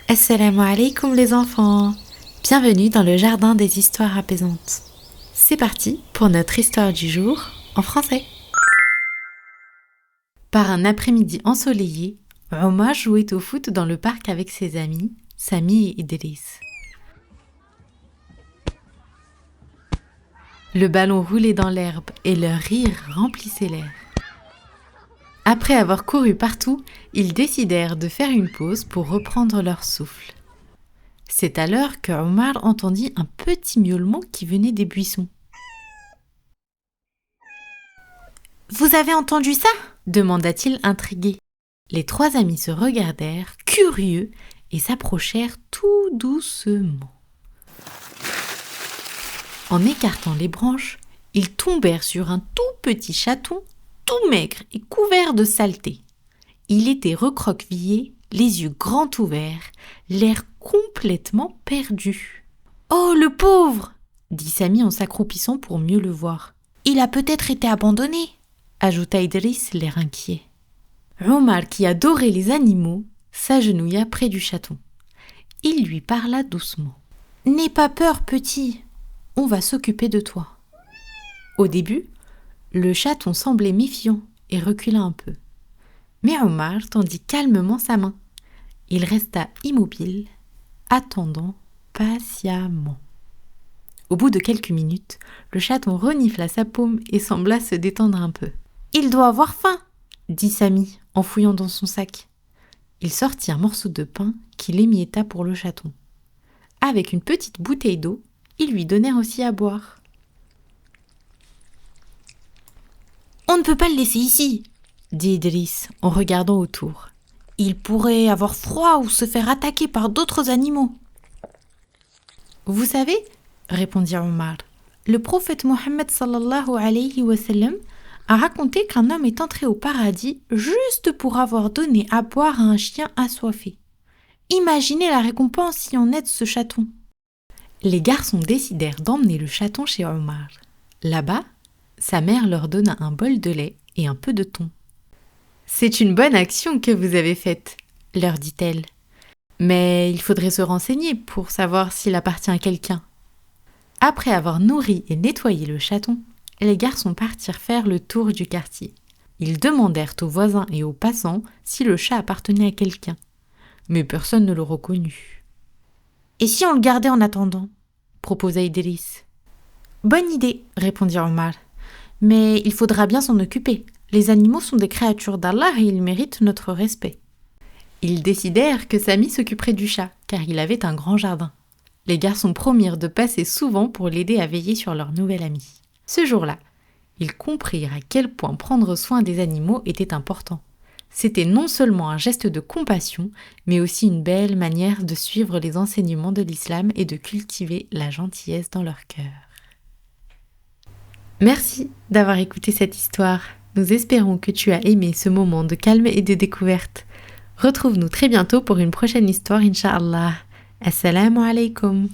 Assalamu alaikum les enfants. Bienvenue dans le jardin des histoires apaisantes. C'est parti pour notre histoire du jour en français. Par un après-midi ensoleillé, Omar jouait au foot dans le parc avec ses amis, Sami et Idriss. Le ballon roulait dans l'herbe et leur rire remplissait l'air. Après avoir couru partout, ils décidèrent de faire une pause pour reprendre leur souffle. C'est alors que Omar entendit un petit miaulement qui venait des buissons. « Vous avez entendu ça ?» demanda-t-il intrigué. Les trois amis se regardèrent, curieux, et s'approchèrent tout doucement. En écartant les branches, ils tombèrent sur un tout petit chaton, tout maigre et couvert de saleté. Il était recroquevillé, les yeux grands ouverts, l'air complètement perdu. « Oh, le pauvre !» dit Sami en s'accroupissant pour mieux le voir. « Il a peut-être été abandonné !» ajouta Idriss, l'air inquiet. Omar, qui adorait les animaux, s'agenouilla près du chaton. Il lui parla doucement. « N'aie pas peur, petit, on va s'occuper de toi. » Au début, le chaton semblait méfiant et recula un peu. Mais Omar tendit calmement sa main. Il resta immobile, attendant patiemment. Au bout de quelques minutes, le chaton renifla sa paume et sembla se détendre un peu. « Il doit avoir faim !» dit Sami en fouillant dans son sac. Il sortit un morceau de pain qu'il émietta pour le chaton. Avec une petite bouteille d'eau, ils lui donnèrent aussi à boire. « On ne peut pas le laisser ici !» dit Idriss en regardant autour. « Il pourrait avoir froid ou se faire attaquer par d'autres animaux. » « Vous savez, » répondit Omar, « le prophète Mohammed sallallahu alayhi wa sallam a raconté qu'un homme est entré au paradis juste pour avoir donné à boire à un chien assoiffé. Imaginez la récompense si on aide ce chaton. » Les garçons décidèrent d'emmener le chaton chez Omar. Là-bas, sa mère leur donna un bol de lait et un peu de thon. « C'est une bonne action que vous avez faite, » leur dit-elle. « Mais il faudrait se renseigner pour savoir s'il appartient à quelqu'un. » Après avoir nourri et nettoyé le chaton, les garçons partirent faire le tour du quartier. Ils demandèrent aux voisins et aux passants si le chat appartenait à quelqu'un. Mais personne ne le reconnut. « Et si on le gardait en attendant ?» proposa Idriss. « Bonne idée, » répondit Omar. « Mais il faudra bien s'en occuper. Les animaux sont des créatures d'Allah et ils méritent notre respect. » Ils décidèrent que Sami s'occuperait du chat, car il avait un grand jardin. Les garçons promirent de passer souvent pour l'aider à veiller sur leur nouvel ami. Ce jour-là, ils comprirent à quel point prendre soin des animaux était important. C'était non seulement un geste de compassion, mais aussi une belle manière de suivre les enseignements de l'islam et de cultiver la gentillesse dans leur cœur. Merci d'avoir écouté cette histoire. Nous espérons que tu as aimé ce moment de calme et de découverte. Retrouve-nous très bientôt pour une prochaine histoire, Inch'Allah. Assalamu alaikum.